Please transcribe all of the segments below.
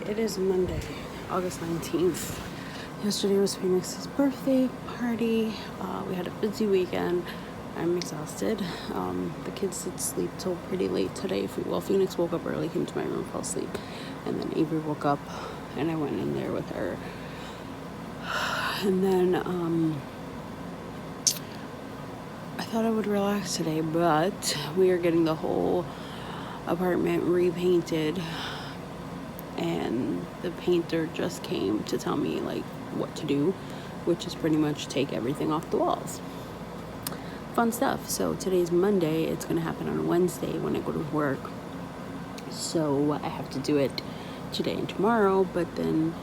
It is Monday, August 19th. Yesterday was Phoenix's birthday party. We had a busy weekend. I'm exhausted. The kids did sleep till pretty late today. Phoenix woke up early, came to my room, fell asleep. And then Avery woke up and I went in there with her. And then I thought I would relax today, but we are getting the whole apartment repainted. And the painter just came to tell me like what to do, which is pretty much take everything off the walls. Fun stuff. So today's Monday. It's gonna happen on Wednesday when I go to work. So I have to do it today and tomorrow, but then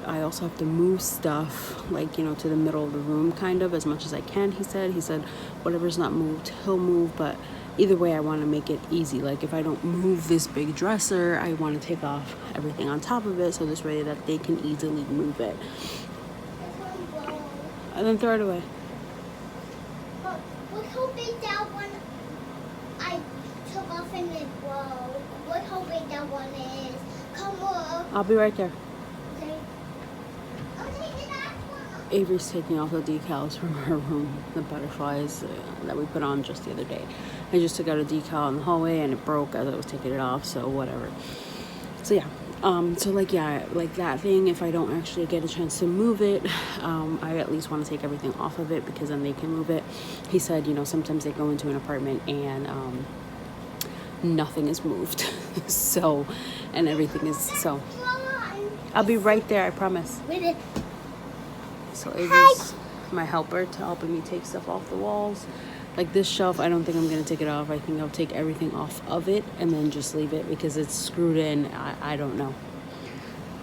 I also have to move stuff to the middle of the room kind of as much as I can. He said whatever's not moved he'll move, but either way I want to make it easy. Like if I don't move this big dresser, I want to take off everything on top of it so this way that they can easily move it and then throw it away. Look how big that one I took off and it broke. Look how big that one is. Come on. I'll be right there. Okay. Avery's taking off the decals from her room, the butterflies that we put on just the other day. I just took out a decal in the hallway and it broke as I was taking it off, so whatever. So yeah, like that thing, if I don't actually get a chance to move it, I at least want to take everything off of it because then they can move it. He said, sometimes they go into an apartment and nothing is moved. And everything is, so I'll be right there, I promise. So Avery's my helper to helping me take stuff off the walls. Like this shelf, I don't think I'm going to take it off. I think I'll take everything off of it and then just leave it because it's screwed in. I don't know.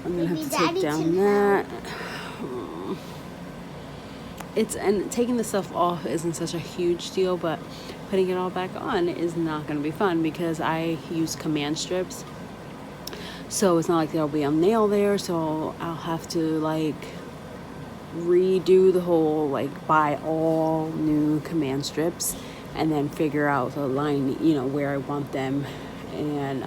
I'm going to have to take down that. And taking the stuff off isn't such a huge deal, but putting it all back on is not going to be fun because I use command strips. So it's not like there'll be a nail there, so I'll have to redo the whole buy all new command strips and then figure out the line where I want them and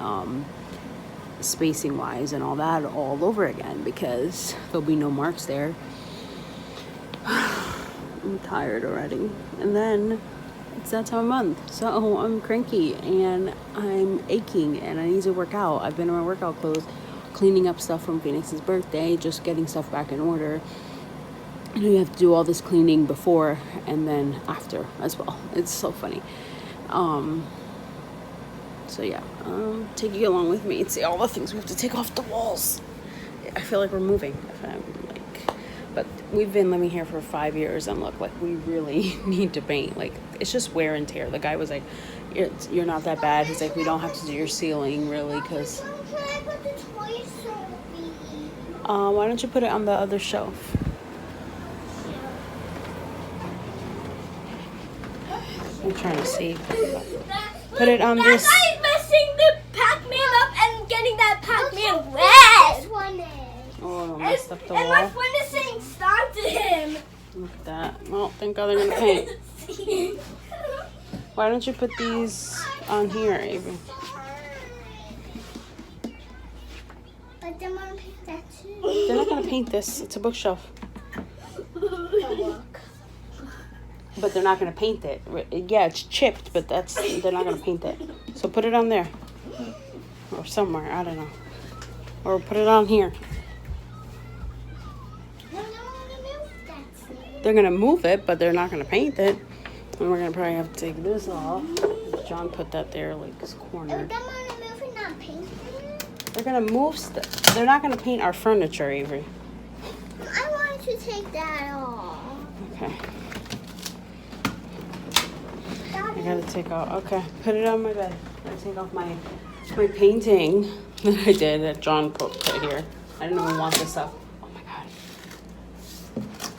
spacing wise and all that all over again because there'll be no marks there. I'm tired already, and then it's that time of month, so I'm cranky and I'm aching and I need to work out. I've been in my workout clothes, cleaning up stuff from Phoenix's birthday, just getting stuff back in order. You have to do all this cleaning before and then after as well. It's so funny. So yeah, taking you along with me and see all the things we have to take off the walls. I feel like we're moving. But we've been living here for 5 years and look, we really need to paint. It's just wear and tear. The guy was like, you're not that bad. He's like, we don't have to do your ceiling really because why don't you put it on the other shelf? I'm trying to see. Put it on this. That guy's messing the Pac-Man up and getting that Pac-Man red. This one is. Oh, messed up the wall. And my friend is saying stop to him. Look at that. Well, thank God they're going to paint. Why don't you put these on here, Avery? But they're going to paint that too. They're not going to paint this. It's a bookshelf. But they're not going to paint it. Yeah, it's chipped, but they're not going to paint it. So put it on there. Or somewhere, I don't know. Or put it on here. They're going to move it, but they're not going to paint it. And we're going to probably have to take this off. John put that there, it's cornered. They're going to move stuff. They're not going to paint our furniture, Avery. I want to take that off. Okay. I gotta take off. Okay, put it on my bed. I gotta take off my painting that I did that John put here. I didn't even want this up. Oh my God.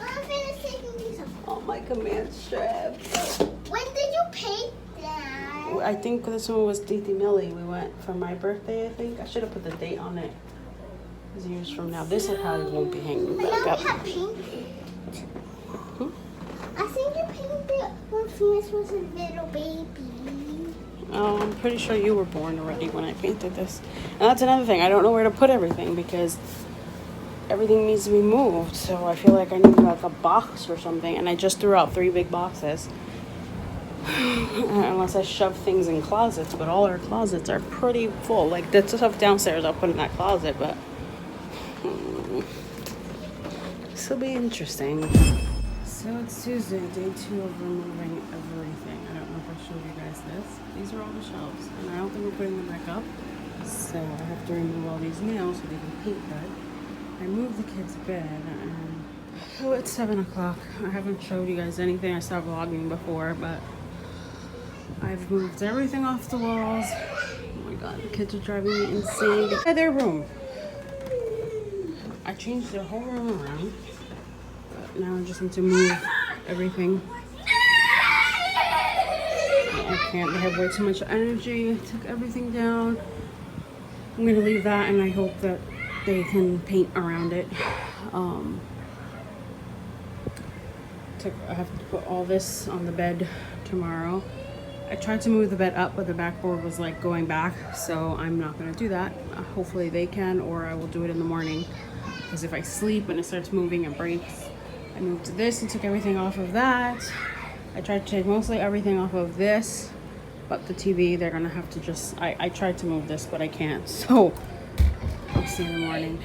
I'm finished taking these off. Oh my command strips. When did you paint that? I think this one was Titi Millie. We went for my birthday, I think. I should have put the date on it. It's years from now. This I probably won't be hanging back up. I painted. I think you painted when Phoenix was a little baby. Oh, I'm pretty sure you were born already when I painted this. And that's another thing. I don't know where to put everything because everything needs to be moved. So I feel like I need like a box or something. And I just threw out 3 big boxes. Unless I shove things in closets. But all our closets are pretty full. Like the stuff downstairs I'll put in that closet. But this will be interesting. So it's Tuesday, day 2 of removing everything. I don't know if I showed you guys this. These are all the shelves, and I don't think we're putting them back up. So I have to remove all these nails so they can paint good. I moved the kids' bed, and oh, it's 7 o'clock. I haven't showed you guys anything. I stopped vlogging before, but I've moved everything off the walls. Oh my god, the kids are driving me insane. By their room. I changed their whole room around. Now I just need to move everything. I can't, they have way too much energy. I took everything down. I'm gonna leave that and I hope that they can paint around it. I have to put all this on the bed tomorrow. I tried to move the bed up, but the backboard was like going back, so I'm not gonna do that. Hopefully they can, or I will do it in the morning. Because if I sleep and it starts moving and breaks, I moved this and took everything off of that. I tried to take mostly everything off of this, but the TV, they're gonna have to just, I tried to move this, but I can't. So I'll see in the morning.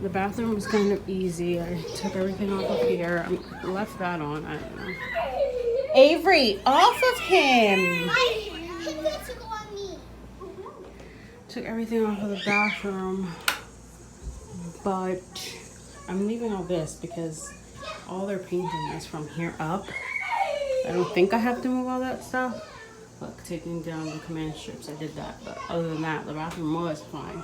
The bathroom was kind of easy. I took everything off of here. I left that on, I don't know. Avery, off of him! Took everything off of the bathroom, but I'm leaving all this because all their painting is from here up. I don't think I have to move all that stuff. Look, taking down the command strips, I did that. But other than that, the bathroom was fine.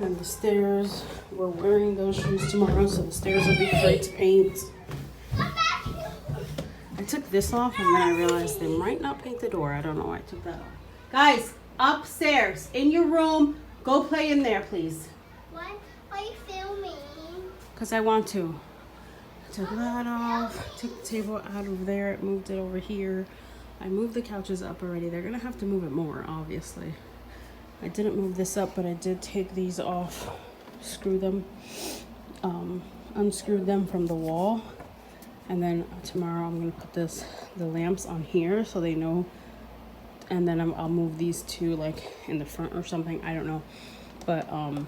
And the stairs, we're wearing those shoes tomorrow, so the stairs will be free to paint. I took this off and then I realized they might not paint the door. I don't know why I took that off. Guys, upstairs, in your room, go play in there, please. Why are you filming? Because I want to. I took that off, took the table out of there, moved it over here. I moved the couches up already. They're going to have to move it more, obviously. I didn't move this up, but I did take these off, screw them, unscrewed them from the wall. And then tomorrow I'm going to put the lamps on here so they know. And then I'll move these two like in the front or something. I don't know. But I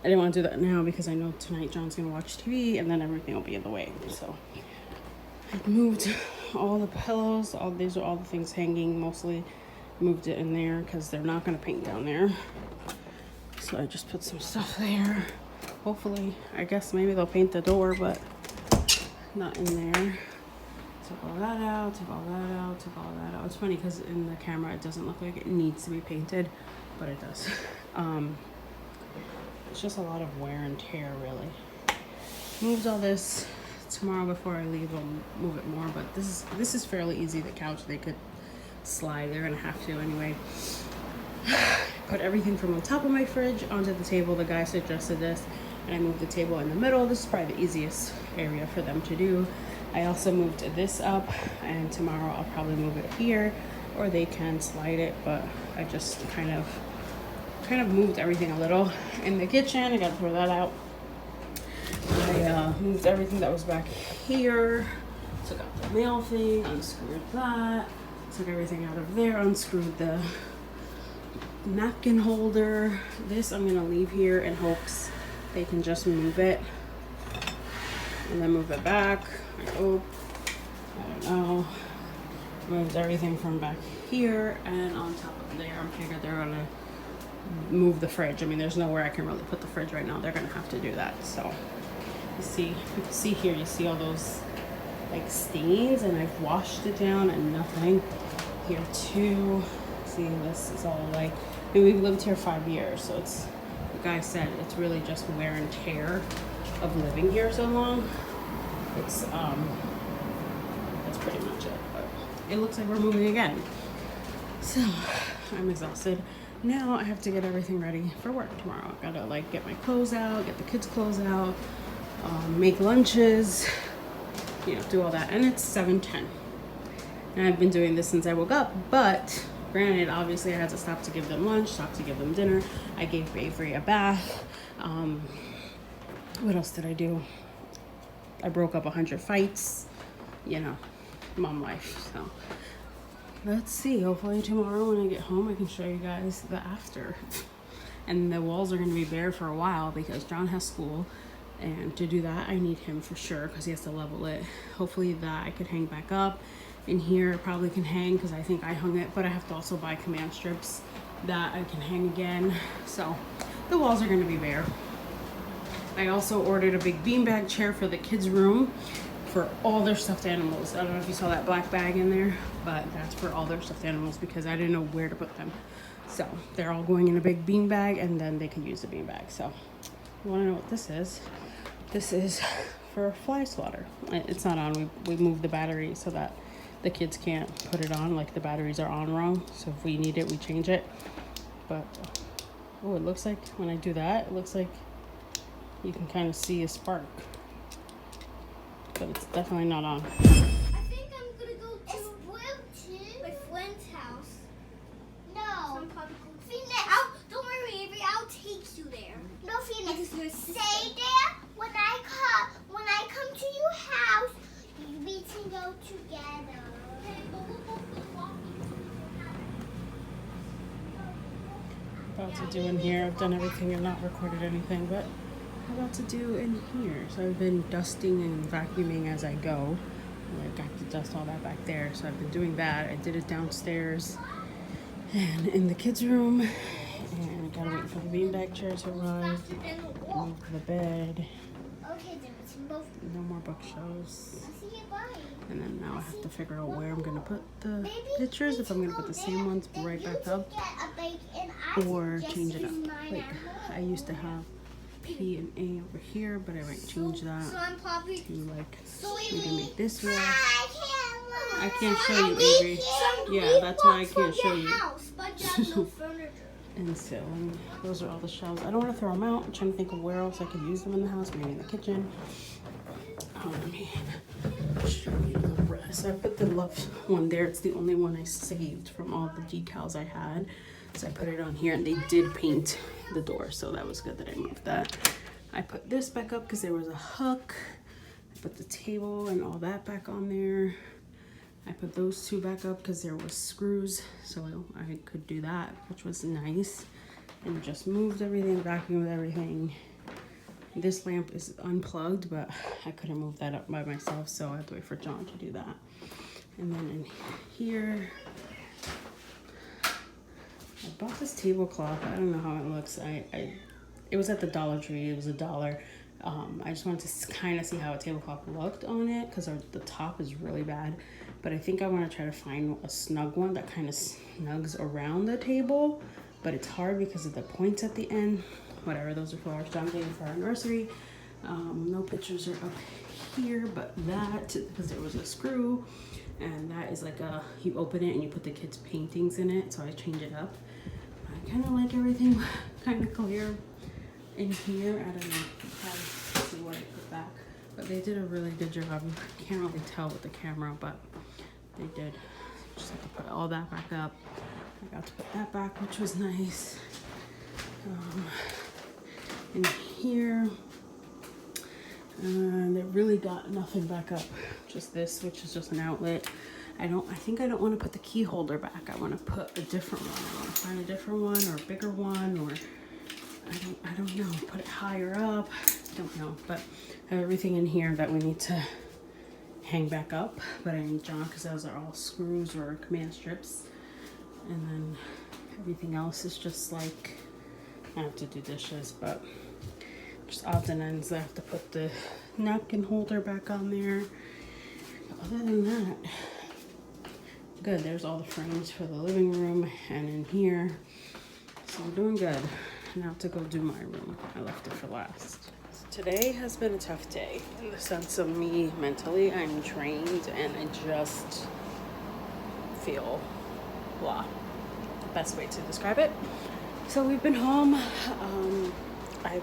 didn't want to do that now because I know tonight John's going to watch TV and then everything will be in the way. So I moved all the pillows. These are all the things hanging mostly. Moved it in there because they're not going to paint down there. So I just put some stuff there. Hopefully, I guess maybe they'll paint the door, but not in there. Took all that out, took all that out, took all that out. It's funny because in the camera it doesn't look like it needs to be painted, but it does. It's just a lot of wear and tear, really. Moved all this. Tomorrow before I leave, I'll move it more, but this is fairly easy. The couch, they could slide. They're gonna have to anyway. Put everything from on top of my fridge onto the table. The guy suggested this, and I moved the table in the middle. This is probably the easiest area for them to do. I also moved this up, and tomorrow I'll probably move it here, or they can slide it, but I just kind of moved everything a little. In the kitchen, I gotta throw that out. I moved everything that was back here, took out the mail thing, unscrewed that, took everything out of there, unscrewed the napkin holder. This I'm gonna leave here in hopes they can just move it and then move it back. I hope. I don't know. Moved everything from back here and on top of there. I'm figuring they're gonna move the fridge. I mean, there's nowhere I can really put the fridge right now. They're gonna have to do that. So you can see here, you see all those like stains, and I've washed it down and nothing. Here too. See, this is all like, I mean, we've lived here 5 years, so it's, the guy said it's really just wear and tear of living here so long. It's that's pretty much it. But it looks like we're moving again. So I'm exhausted. Now I have to get everything ready for work tomorrow. I gotta like get my clothes out, get the kids' clothes out, make lunches, do all that. And it's 7:10. And I've been doing this since I woke up, but granted, obviously I had to stop to give them lunch, stop to give them dinner. I gave Avery a bath. What else did I do? I broke up 100 fights, mom life. So let's see. Hopefully tomorrow when I get home, I can show you guys the after. And the walls are going to be bare for a while because John has school. And to do that, I need him for sure because he has to level it. Hopefully that I could hang back up. In here, it probably can hang because I think I hung it, but I have to also buy command strips that I can hang again. So the walls are going to be bare. I also ordered a big beanbag chair for the kids' room for all their stuffed animals. I don't know if you saw that black bag in there, but that's for all their stuffed animals because I didn't know where to put them. So they're all going in a big beanbag and then they can use the beanbag. So you want to know what this is? This is for fly swatter. It's not on. We moved the battery so that the kids can't put it on, like the batteries are on wrong. So if we need it, we change it. But, oh, it looks like when I do that, it looks like you can kind of see a spark. But it's definitely not on. I think I'm going to go to my friend's house. No. Phoenix. Don't worry, Avery. I'll take you there. No, Phoenix. Stay there. When I come to your house, we can go together. About to do in here. I've done everything and not recorded anything, but I'm about to do in here. So I've been dusting and vacuuming as I go. I got to dust all that back there, so I've been doing that. I did it downstairs and in the kids' room, and I gotta wait for the beanbag chair to arrive. Move the bed. No more bookshelves. And then now I have to figure out where I'm gonna put the pictures, if I'm gonna put the same ones right back up or change it up. Like I used to have P and A over here, but I might change that to like maybe make this wall. I can't show you, Avery. Yeah, that's why I can't show you. And so those are all the shelves. I don't want to throw them out. I'm trying to think of where else I could use them in the house. Maybe in the kitchen. Let me show you the rest. I put the love one there. It's the only one I saved from all the decals I had. So I put it on here, and they did paint the door, so that was good that I moved that. I put this back up because there was a hook. I put the table and all that back on there. I put those two back up because there was screws, so I could do that, which was nice. And just moved everything, vacuumed everything. This lamp is unplugged, but I couldn't move that up by myself, so I had to wait for John to do that. And then in here, I bought this tablecloth. I don't know how it looks. It was at the Dollar Tree. It was $1. I just wanted to kind of see how a tablecloth looked on it because the top is really bad. But I think I want to try to find a snug one that kind of snugs around the table. But it's hard because of the points at the end. Whatever, those are flowers John gave for our nursery. No pictures are up here, but that, because there was a screw. And that is like you open it and you put the kids' paintings in it. So I change it up. I kind of like everything kind of clear in here. I don't know. I'll see what I put back. But they did a really good job. You can't really tell with the camera, but they did. Just have to put all that back up. I got to put that back, which was nice. In here, they really got nothing back up. Just this, which is just an outlet. I think I don't want to put the key holder back. I want to put a different one. I want to find a different one or a bigger one, or I don't know. Put it higher up. I don't know, but I have everything in here that we need to hang back up. But I need John because those are all screws or command strips, and then everything else is just like I have to do dishes, but just odds and ends. I have to put the napkin holder back on there. Other than that, good. There's all the frames for the living room and in here. So I'm doing good. Now to go do my room. I left it for last. Today has been a tough day in the sense of me mentally. I'm drained and I just feel blah. The best way to describe it. So we've been home. I've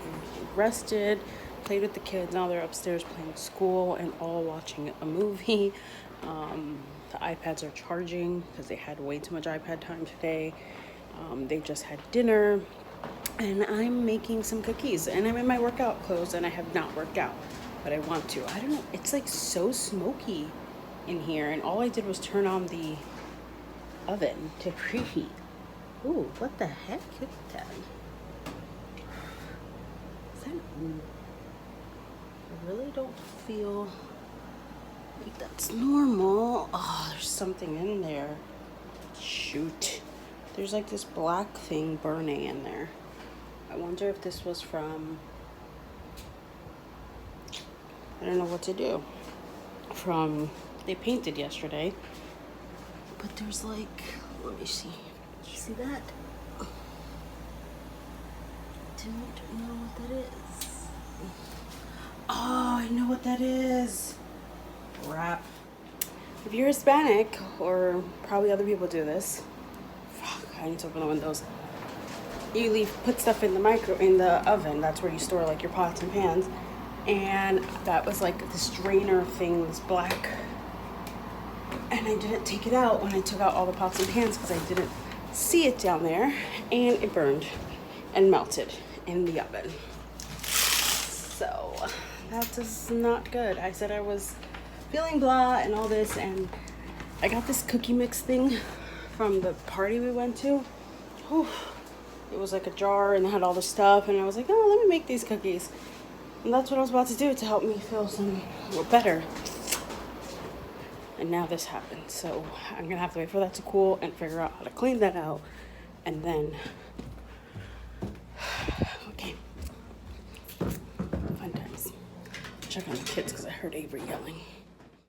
rested, played with the kids. Now they're upstairs playing school and all watching a movie. The iPads are charging because they had way too much iPad time today. They've just had dinner, and I'm making some cookies, and I'm in my workout clothes, and I have not worked out, but I want to. I don't know, it's like so smoky in here, and all I did was turn on the oven to preheat. Ooh, what the heck? Look at that. Is that, I really don't feel like that's normal. Oh, there's something in there. Shoot. There's like this black thing burning in there. I wonder if this was from, I don't know what to do. They painted yesterday. But there's like, let me see. Did you see that? Don't know what that is. Oh, I know what that is. Crap. If you're Hispanic, or probably other people do this. Fuck, I need to open the windows. You put stuff in the oven. That's where you store like your pots and pans. And that was like this drainer thing, this black. And I didn't take it out when I took out all the pots and pans because I didn't see it down there. And it burned and melted in the oven. So that is not good. I said I was feeling blah and all this, and I got this cookie mix thing from the party we went to. Whew. It was like a jar and it had all the stuff, and I was like, oh, let me make these cookies. And that's what I was about to do to help me feel better. And now this happened. So I'm gonna have to wait for that to cool and figure out how to clean that out. And then, okay. Fun times. Check on the kids because I heard Avery yelling.